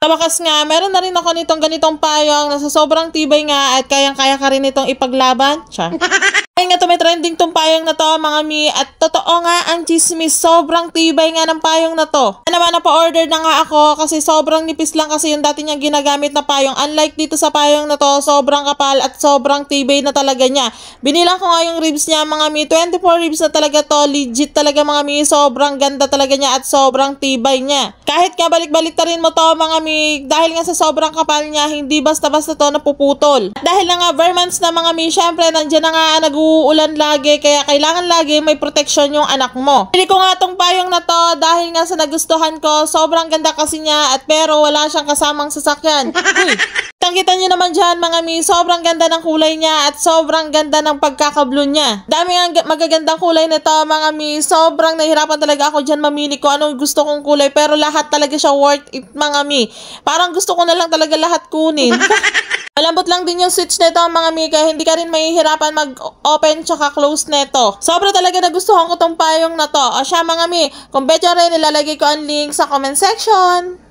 Sa wakas nga, meron na rin ako nitong ganitong payong na sa sobrang tibay nga at kayang-kaya ka rin itong ipaglaban. Char. Ayun nga, may trending tong payong na to mga mi, at totoo nga ang chismis, sobrang tibay nga ng payong na to. Naman napa-order na nga ako kasi sobrang nipis lang kasi yung dati niyang ginagamit na payong. Unlike dito sa payong na to, sobrang kapal at sobrang tibay na talaga niya. Binilang ko nga yung ribs niya mga mi, 24 ribs na talaga to, legit talaga mga mi, sobrang ganda talaga niya at sobrang tibay niya. Kahit nga balik-balik ta rin mo to mga mi, dahil nga sa sobrang kapal niya, hindi basta-basta to napuputol. At dahil na nga vermans na mga mi, syempre nandiyan na nga uulan lagi, kaya kailangan lagi may protection yung anak mo. Pili ko nga tong payong na to dahil nga sa nagustuhan ko, sobrang ganda kasi niya at pero wala siyang kasamang sasakyan. Uy, kita nyo naman dyan mga mi, sobrang ganda ng kulay niya at sobrang ganda ng pagkakablo niya. Dami nga magagandang kulay nito mga mi, sobrang nahirapan talaga ako dyan mamili ko anong gusto kong kulay, pero lahat talaga siya worth it mga mi. Parang gusto ko na lang talaga lahat kunin. Malambot lang din yung switch nito mga mi, kaya hindi ka rin mahihirapan mag-open tsaka close nito. Sobra talaga nagustuhan ko tong payong na to. O siya mga mi, kung betyo rin, nilalagay ko ang link sa comment section.